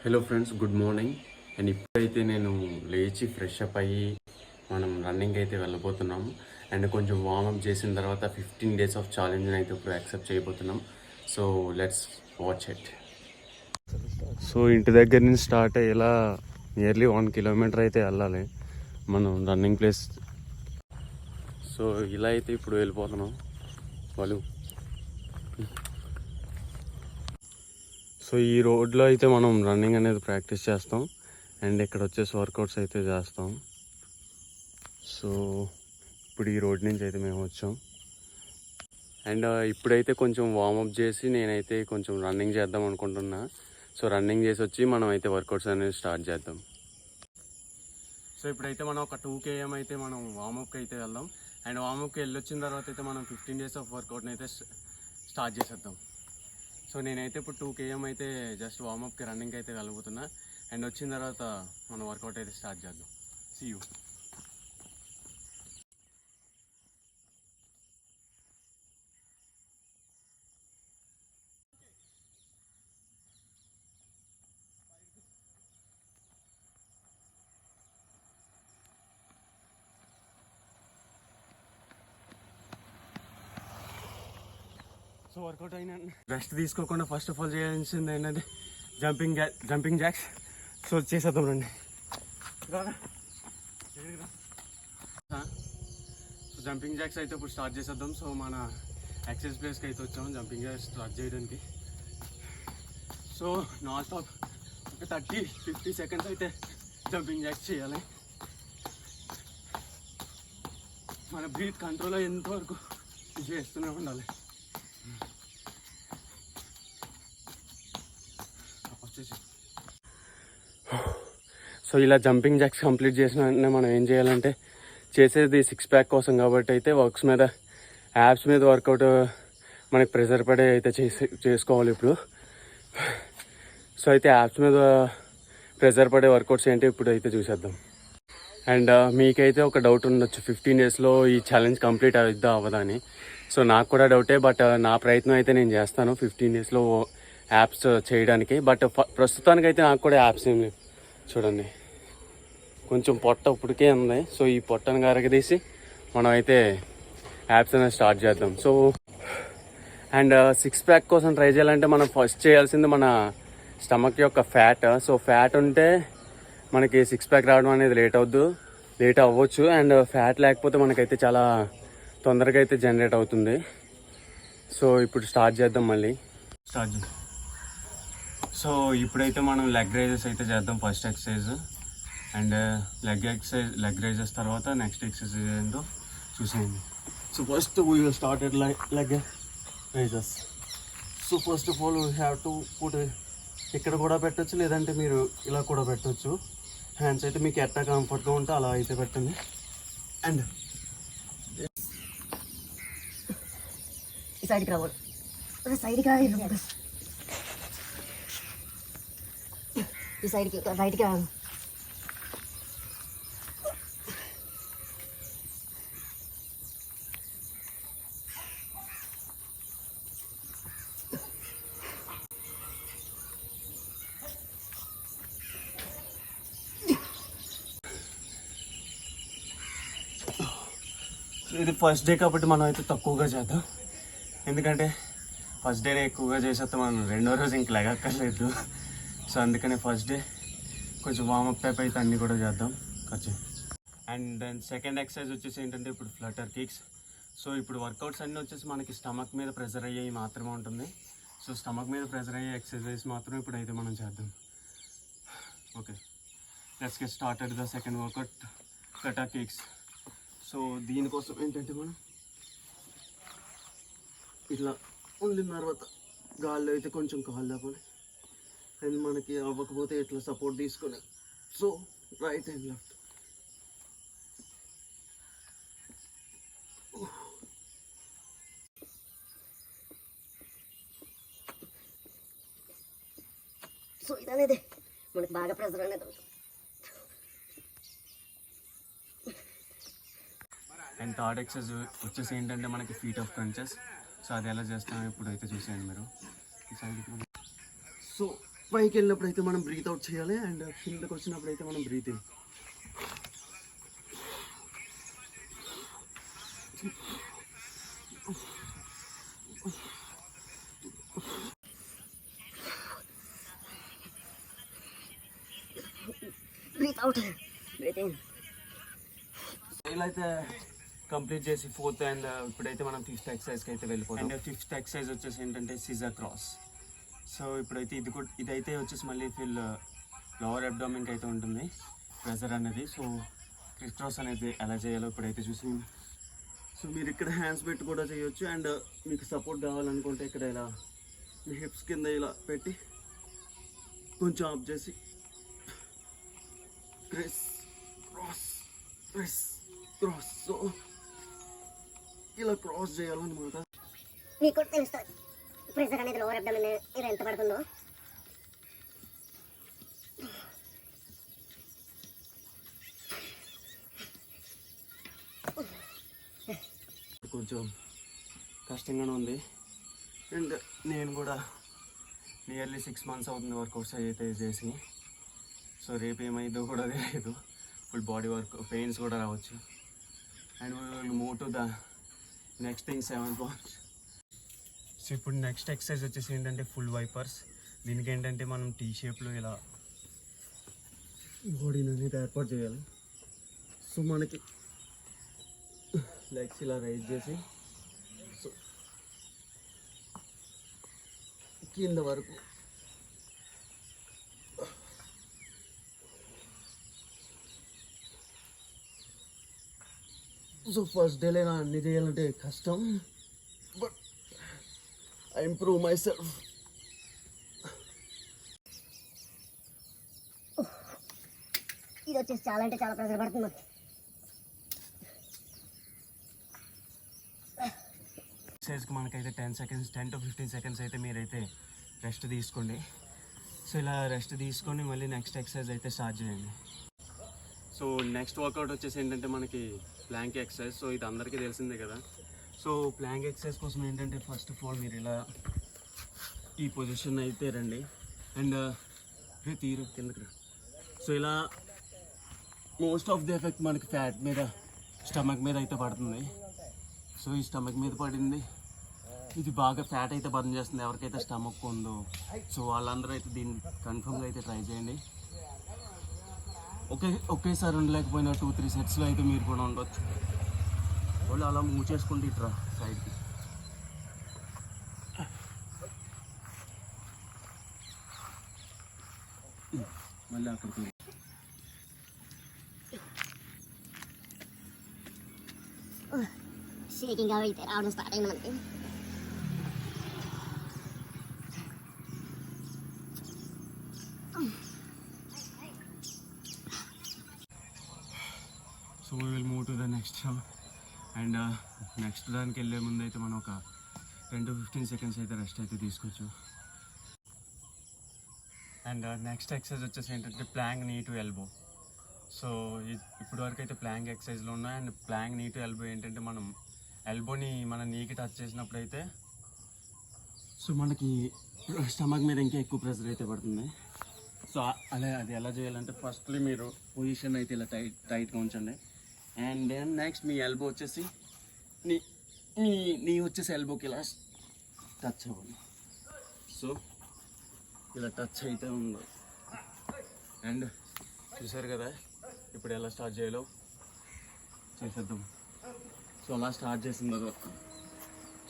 Hello friends, good morning. And ఇప్పుడైతే నేను లేచి ఫ్రెష్ అప్ అయ్యి మనం రన్నింగ్ అయితే వెళ్ళబోతున్నాము. అండ్ కొంచెం వార్మప్ చేసిన తర్వాత 15 days ఆఫ్ ఛాలెంజ్ని అయితే ఇప్పుడు యాక్సెప్ట్ చేయబోతున్నాం. So let's watch it. So ఇంటి దగ్గర నుంచి స్టార్ట్ అయ్యేలా నియర్లీ 1 kilometer అయితే వెళ్ళాలి మనం రన్నింగ్ ప్లేస్. సో ఇలా అయితే ఇప్పుడు వెళ్ళిపోతున్నాం వాళ్ళు. సో ఈ రోడ్లో అయితే మనం రన్నింగ్ అనేది ప్రాక్టీస్ చేస్తాం అండ్ ఇక్కడ వచ్చేసి వర్కౌట్స్ అయితే చేస్తాం. సో ఇప్పుడు ఈ రోడ్ నుంచి అయితే మేము వచ్చాం అండ్ ఇప్పుడైతే కొంచెం వార్మప్ చేసి నేనైతే కొంచెం రన్నింగ్ చేద్దాం అనుకుంటున్నా. సో రన్నింగ్ చేసి వచ్చి మనం అయితే వర్కౌట్స్ అనేది స్టార్ట్ చేద్దాం. సో ఇప్పుడైతే మనం ఒక 2 km అయితే మనం వార్మప్కి అయితే వెళ్దాం అండ్ వార్మప్కి వెళ్ళొచ్చిన తర్వాత అయితే మనం 15 days ఆఫ్ వర్కౌట్ని అయితే స్టార్ట్ చేసేద్దాం. సో నేనైతే ఇప్పుడు 2 km అయితే జస్ట్ వార్మప్కి రన్నింగ్ అయితే వెళ్ళబోతున్నా అండ్ వచ్చిన తర్వాత మనం వర్కౌట్ అయితే స్టార్ట్ చేద్దాం. See you. సో వర్కౌట్ అయినా రెస్ట్ తీసుకోకుండా ఫస్ట్ ఆఫ్ ఆల్ చేయాల్సింది ఏంటంటే జంపింగ్ జాక్స్. సో చేసేద్దాం రండి. సో జంపింగ్ జాక్స్ అయితే ఇప్పుడు స్టార్ట్ చేసేద్దాం. సో మన ఎక్సర్సైజ్ ప్లేస్కి అయితే వచ్చాము జంపింగ్ జాక్స్ స్టార్ట్ చేయడానికి. సో నాన్ స్టాప్ ఒక 30-50 seconds అయితే జంపింగ్ జాక్స్ చేయాలి. మన బ్రీత్ కంట్రోల్ అయ్యేంత వరకు చేస్తూనే ఉండాలి. సో ఇలా జంపింగ్ జాక్స్ కంప్లీట్ చేసిన వెంటనే మనం ఏం చేయాలంటే, చేసేది 6 pack కోసం కాబట్టి అయితే వర్క్స్ మీద యాప్స్ మీద వర్కౌట్ మనకి ప్రెజర్ పడే అయితే చేసుకోవాలి ఇప్పుడు. సో అయితే యాప్స్ మీద ప్రెజర్ పడే వర్కౌట్స్ ఏంటి ఇప్పుడు అయితే చూసేద్దాం. అండ్ మీకైతే ఒక డౌట్ ఉండొచ్చు, 15 daysలో ఈ ఛాలెంజ్ కంప్లీట్ అవుద్దా అవ్వదా అని. సో నాకు కూడా డౌటే, బట్ నా ప్రయత్నం అయితే నేను చేస్తాను 15 daysలో యాప్స్ చేయడానికి. బట్ ప్రస్తుతానికైతే నాకు కూడా యాప్స్ ఏం లేవు. చూడండి కొంచెం పొట్ట ఇప్పటికే ఉంది. సో ఈ పొట్టను కరగదీసి మనం అయితే యాప్స్ అనేది స్టార్ట్ చేద్దాం. సో అండ్ 6 pack కోసం ట్రై చేయాలంటే మనం ఫస్ట్ చేయాల్సింది మన స్టమక్ యొక్క ఫ్యాట్. సో ఫ్యాట్ ఉంటే మనకి 6 pack రావడం అనేది లేట్ అవ్వచ్చు. అండ్ ఫ్యాట్ లేకపోతే మనకైతే చాలా తొందరగా అయితే జనరేట్ అవుతుంది. సో ఇప్పుడు స్టార్ట్ చేద్దాం మళ్ళీ. సో ఇప్పుడైతే మనం లెగ్ రైజెస్ అయితే చేద్దాం first exercise. And leg rises తర్వాత నెక్స్ట్ ఎక్సర్సైజ్ ఏంటో చూసేయండి. So first we will start at leg rises. So first of all we have to put, ఇక్కడ కూడా పెట్టచ్చు లేదంటే మీరు ఇలా కూడా పెట్టచ్చు. హ్యాండ్స్ అయితే మీకు ఎట్టా కంఫర్ట్గా ఉంటే అలా అయితే పెట్టండి. అండ్ ఈ సైడ్కి రావాలి, సైడ్కి ఈ సైడ్కి రైట్కి రాదు. ఇది ఫస్ట్ డే కాబట్టి మనం అయితే తక్కువగా చేద్దాం, ఎందుకంటే ఫస్ట్ డేనే ఎక్కువగా చేసేస్తే మనం రెండో రోజు ఇంక లెగక్కర్లేదు. సో అందుకనే ఫస్ట్ డే కొంచెం వార్మప్ టైప్ అయితే అన్నీ కూడా చేద్దాం కొంచెం. అండ్ దెన్ సెకండ్ ఎక్సర్సైజ్ వచ్చేసి ఏంటంటే ఇప్పుడు ఫ్లటర్ కిక్స్. సో ఇప్పుడు వర్కౌట్స్ అన్నీ వచ్చేసి మనకి స్టమక్ మీద ప్రెజర్ అయ్యేవి మాత్రమే ఉంటుంది. సో స్టమక్ మీద ప్రెజర్ అయ్యే ఎక్సర్సైజ్ మాత్రం ఇప్పుడు అయితే మనం చేద్దాం. Okay, let's get started the second workout, flutter kicks. So దీనికోసం ఏంటంటే మనం ఇట్లా ఉండిన తర్వాత గాల్లో అయితే కొంచెం కాలు లేపాలి. అండ్ మనకి అవ్వకపోతే ఇట్లా సపోర్ట్ తీసుకొని, so right and left. So ఇదనేది మనకి బాగా ప్రెజర్ అనేది. అండ్ థర్డ్ ఎక్సర్సైజ్ వచ్చేసి ఏంటంటే మనకి ఫీట్ ఆఫ్ క్రంచెస్. సో అది ఎలా చేస్తామో ఇప్పుడు అయితే చూసేయండి మీరు. ఈ సైడ్కి సో పైకి వెళ్ళినప్పుడు అయితే మనం బ్రీత్ అవుట్ చేయాలి, అండ్ కిందకి వచ్చినప్పుడు అయితే మనం breathe in. Breathe out, breathe in. ఇలా అయితే కంప్లీట్ చేసి ఫోర్త్ అండ్ ఇప్పుడైతే మనం ఫిఫ్త్ ఎక్సర్సైజ్కి అయితే వెళ్ళిపోతాం. అండ్ ఫిఫ్త్ ఎక్సర్సైజ్ వచ్చేసి ఏంటంటే సిజర్ క్రాస్. సో ఇప్పుడైతే ఇదైతే వచ్చేసి మళ్ళీ ఫిల్ లోవర్ అబ్డామిన్కి అయితే ఉంటుంది ప్రెజర్ అనేది. సో క్రిస్ క్రాస్ అనేది ఎలా చేయాలో ఇప్పుడైతే చూసి, సో మీరు ఇక్కడ హ్యాండ్స్ పెట్టి కూడా చేయొచ్చు, అండ్ మీకు సపోర్ట్ కావాలనుకుంటే ఇక్కడ ఇలా మీ హిప్స్ కింద ఇలా పెట్టి కొంచెం ఆఫ్ చేసి criss cross criss cross. So ఇలా క్రాస్ చేయాలన్నమాట. మీకు కూడా తెలుస్తుంది ప్రెజర్ అనేది లోవర్ అబ్డామిన్ ఇది ఎంత పడుతుందో. కొంచెం కష్టంగానే ఉంది, అండ్ నేను కూడా నియర్లీ 6 months అవుతుంది వర్కౌట్స్ అయితే చేసి. సో రేపు ఏమైందో కూడా తెలియదు, ఫుల్ బాడీ వర్క్ పెయిన్స్ కూడా రావచ్చు. And will move to the next thing 7 points. So ఇప్పుడు నెక్స్ట్ ఎక్సర్సైజ్ వచ్చేసి ఏంటంటే ఫుల్ వైపర్స్. దీనికి ఏంటంటే మనం టీ షేప్లో ఇలా బాడీని అనేది ఏర్పాటు చేయాలి. సో మనకి లెగ్స్ ఇలా రైజ్ చేసి సో కింద వరకు సో ఫస్ట్ డేలో అన్ని చేయాలంటే కష్టం, but I improve my self. ఇది వచ్చేసి చాలా అంటే చాలా ప్రెజర్ పడుతుంది. ఎక్సర్సైజ్కి మనకైతే 10 to 15 seconds అయితే మీరైతే రెస్ట్ తీసుకోండి. సో ఇలా రెస్ట్ తీసుకొని మళ్ళీ నెక్స్ట్ ఎక్సర్సైజ్ అయితే స్టార్ట్ చేయండి. సో నెక్స్ట్ వర్కౌట్ వచ్చేసి ఏంటంటే మనకి ప్లాంక్ ఎక్సర్సైజ్. సో ఇది అందరికీ తెలిసిందే కదా. సో ప్లాంక్ ఎక్సర్సైజ్ కోసం ఏంటంటే ఫస్ట్ ఆఫ్ ఆల్ మీరు ఇలా ఈ పొజిషన్ అయితే రండి, అండ్ తీరు కిందకి రా. సో ఇలా మోస్ట్ ఆఫ్ ది ఎఫెక్ట్ మనకి ఫ్యాట్ మీద, స్టమక్ మీద అయితే పడుతుంది. సో ఈ స్టమక్ మీద పడింది, ఇది బాగా ఫ్యాట్ అయితే బర్న్ చేస్తుంది ఎవరికైతే స్టమక్ ఉందో. సో వాళ్ళందరూ అయితే దీన్ని కన్ఫర్మ్గా అయితే ట్రై చేయండి. ఒకేసారి ఉండలేకపోయినా 2-3 setsలో అయితే మీరు కూడా ఉండొచ్చు. వాళ్ళు అలా మూవ్ చేసుకుంటూ ఇట్రా సైడ్కి. మళ్ళీ అక్కడికి షేకింగ్ అయితే రావడం స్టార్ట్ అయింది మనకి. So we will move to the next round. And next దానికి వెళ్ళే ముందు అయితే మనం ఒక 10 to 15 seconds అయితే రెస్ట్ అయితే తీసుకోవచ్చు. అండ్ నెక్స్ట్ ఎక్సర్సైజ్ వచ్చేసి ఏంటంటే Planck knee to elbow. So ఇప్పటి వరకు అయితే ప్లాంక్ ఎక్సర్సైజ్లో ఉన్నాయి. And plank knee to elbow ఏంటంటే మనం ఎల్బోని మన నీకి టచ్ చేసినప్పుడు అయితే సో మనకి స్టమక్ మీద ఇంకా ఎక్కువ ప్రెషర్ అయితే పడుతుంది. సో అది ఎలా చేయాలంటే ఫస్ట్లీ మీరు పొజిషన్ అయితే ఇలా టైట్గా ఉంచండి, అండ్ దెన్ నెక్స్ట్ మీ ఎల్బో వచ్చేసి నీ వచ్చేసి ఎల్బోకి ఇలా టచ్ అవ్వాలి. సో ఇలా టచ్ అయితే ఉంది. అండ్ చూసారు కదా ఇప్పుడు ఎలా స్టార్ట్ చేయాలో చేసేద్దాం. సో అలా స్టార్ట్ చేసిన తర్వాత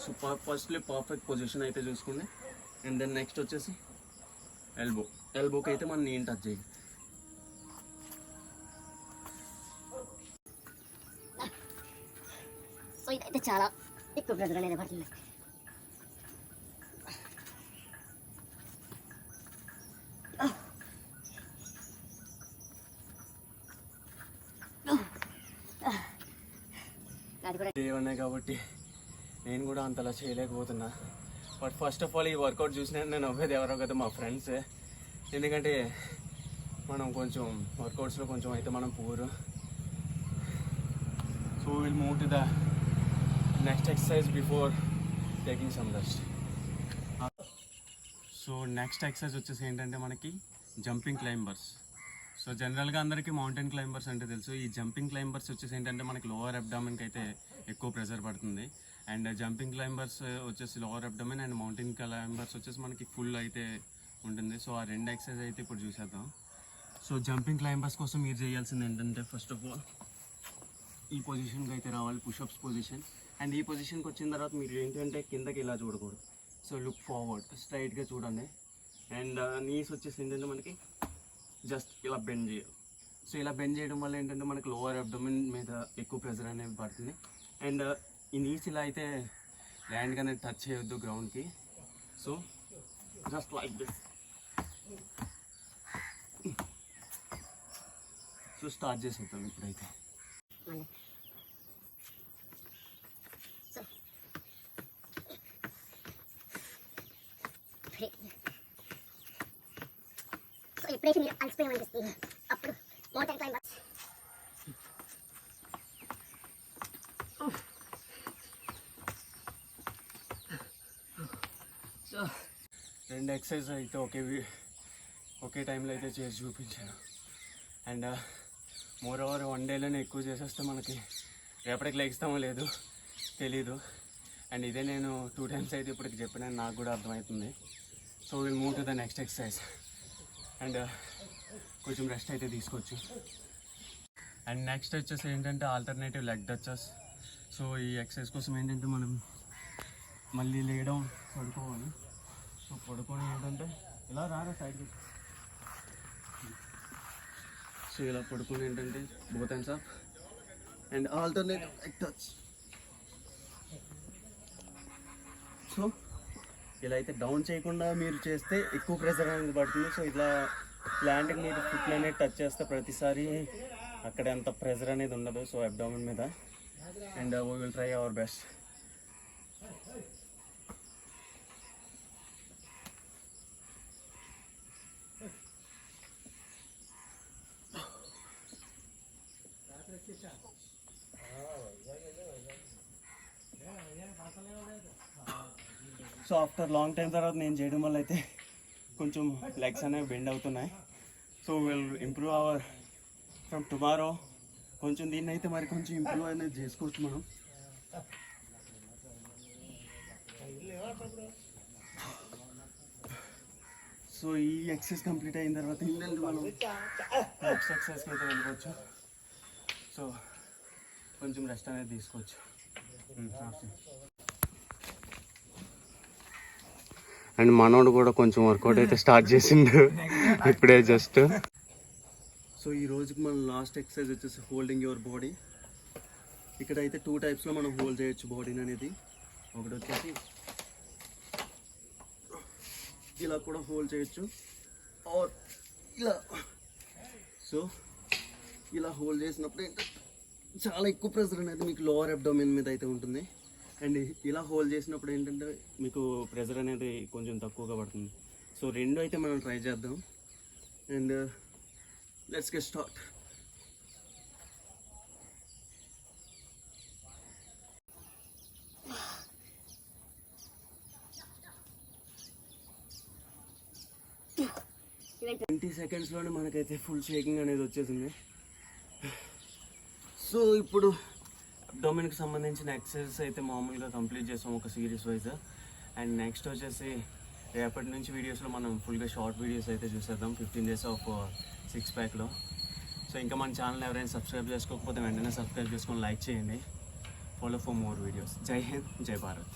సో ఫస్ట్లీ పర్ఫెక్ట్ పొజిషన్ అయితే చూసుకోండి, అండ్ దెన్ నెక్స్ట్ వచ్చేసి ఎల్బోకి అయితే మనం నేను టచ్ చేయాలి. సో ఇదైతే చాలా ఎక్కువ ప్రెజర్ అనేది పడుతుంది. ఉన్నాయి కాబట్టి నేను కూడా అంతలా చేయలేకపోతున్నా. బట్ ఫస్ట్ ఆఫ్ ఆల్ ఈ వర్కౌట్ చూసిన నేను అవ్వేది ఎవరో కదా మా ఫ్రెండ్సే. ఎందుకంటే మనం కొంచెం వర్కౌట్స్లో కొంచెం అయితే మనం poor. So will move to the next exercise before taking some rest. So next exercise వచ్చేసి ఏంటంటే మనకి జంపింగ్ క్లైంబర్స్. సో జనరల్గా అందరికీ మౌంటైన్ క్లైంబర్స్ అంటే తెలుసు. ఈ జంపింగ్ క్లైంబర్స్ వచ్చేసి ఏంటంటే మనకి లోవర్ అబ్డామిన్కి అయితే ఎక్కువ ప్రెషర్ పడుతుంది. అండ్ జంపింగ్ క్లైంబర్స్ వచ్చేసి lower abdomen, and mountain climbers వచ్చేసి మనకి ఫుల్ అయితే ఉంటుంది. సో ఆ రెండు ఎక్సర్సైజ్ అయితే ఇప్పుడు చూసేద్దాం. సో జంపింగ్ క్లైంబర్స్ కోసం మీరు చేయాల్సింది ఏంటంటే ఫస్ట్ ఆఫ్ ఆల్ ఈ పొజిషన్కి అయితే రావాలి, పుషప్స్ పొజిషన్. అండ్ ఈ పొజిషన్కి వచ్చిన తర్వాత మీరు ఏంటంటే కిందకి ఇలా చూడకూడదు. సో లుక్ ఫార్వర్డ్, స్ట్రైట్గా చూడండి. అండ్ నీస్ వచ్చేసి ఏంటంటే మనకి జస్ట్ ఇలా బెండ్ చేయాలి. సో ఇలా బెండ్ చేయడం వల్ల ఏంటంటే మనకి లోవర్ అబ్డోమిన్ మీద ఎక్కువ ప్రెషర్ అనేది పడుతుంది. అండ్ ఈ నీస్ ఇలా అయితే ల్యాండ్కి అనేది టచ్ చేయొద్దు గ్రౌండ్కి. So just like this. So start చేసేద్దాం ఇప్పుడైతే. సో ఎప్పుడైతే మీరు అలసిపోయామనిపిస్తుంది అప్పుడు మౌంటైన్ క్లైంబర్స్. సో రెండు ఎక్సర్సైజ్ అయితే ఒకే టైంలో అయితే చేసి చూపించాను. అండ్ మోర్ ఓవర్ వన్ డేలోనే ఎక్కువ చేసేస్తే మనకి రేపటికి లెగిస్తామో లేదు తెలీదు. అండ్ ఇదే నేను 2 times అయితే ఇప్పటికి చెప్పిన నాకు కూడా అర్థమవుతుంది. So will move to the next exercise. And కొంచెం రెస్ట్ అయితే తీసుకోవచ్చు. అండ్ నెక్స్ట్ వచ్చేసి ఏంటంటే ఆల్టర్నేటివ్ లెగ్ టచెస్. సో ఈ ఎక్సర్సైజ్ కోసం ఏంటంటే మనం మళ్ళీ లేయడం, పడుకోవాలి. సో పడుకొని ఏంటంటే ఇలా రారా సైడ్కి. సో ఇలా పడుకుని ఏంటంటే both hands up and alternative leg touch. So ఇలా అయితే డౌన్ చేయకుండా మీరు చేస్తే ఎక్కువ ప్రెషర్ అనేది పడుతుంది. సో ఇట్లా ల్యాండ్కి మీరు ఫుట్ అనేది టచ్ చేస్తే ప్రతిసారి అక్కడ ఎంత ప్రెషర్ అనేది ఉండదు. సో అబ్డామిన్ మీద. And we will try our best. So after long time తర్వాత నేను చేయడం వల్ల అయితే కొంచెం లెగ్స్ అనేవి బెండ్ అవుతున్నాయి. So will improve our from tomorrow. కొంచెం దీన్ని అయితే మరి కొంచెం ఇంప్రూవ్ అనేది చేసుకోవచ్చు మనం. సో ఈ ఎక్సర్సైజ్ కంప్లీట్ అయిన తర్వాత ఏంటంటే మనం నెక్స్ట్ ఎక్సర్సైజ్కి అయితే వెళ్ళిపోవచ్చు. సో కొంచెం రెస్ట్ అనేది తీసుకోవచ్చు. అండ్ మనోడు కూడా కొంచెం వర్కౌట్ అయితే స్టార్ట్ చేసిండు ఇప్పుడే జస్ట్. సో ఈ రోజుకి మనం లాస్ట్ ఎక్సర్సైజ్ వచ్చేసి హోల్డింగ్ యువర్ బాడీ. ఇక్కడ అయితే 2 typesలో మనం హోల్డ్ చేయొచ్చు బాడీని అనేది. ఒకటి వచ్చేసి ఇలా కూడా హోల్డ్ చేయొచ్చు, ఆర్ ఇలా. సో ఇలా హోల్డ్ చేసినప్పుడు ఏంటంటే చాలా ఎక్కువ ప్రెషర్ అనేది మీకు లోవర్ అబ్డోమిన్ మీద అయితే ఉంటుంది. అండ్ ఇలా హోల్డ్ చేసినప్పుడు ఏంటంటే మీకు ప్రెషర్ అనేది కొంచెం తక్కువగా పడుతుంది. సో రెండు అయితే మనం ట్రై చేద్దాం. And let's get start. Twenty సెకండ్స్లోనే మనకైతే ఫుల్ షేకింగ్ అనేది వచ్చేసింది. సో ఇప్పుడు అబ్డోమిన్కి సంబంధించిన ఎక్సర్సైజ్ అయితే మామూలుగా కంప్లీట్ చేసాం ఒక సిరీస్ వైజ్. అండ్ నెక్స్ట్ వచ్చేసి రేపటి నుంచి వీడియోస్లో మనం ఫుల్గా షార్ట్ వీడియోస్ అయితే చూసేద్దాం 15 days ఆఫ్ 6-packలో. సో ఇంకా మన ఛానల్ ఎవరైనా సబ్స్క్రైబ్ చేసుకోకపోతే వెంటనే సబ్స్క్రైబ్ చేసుకొని లైక్ చేయండి. Follow for more videos. జై హింద్, జై భారత్.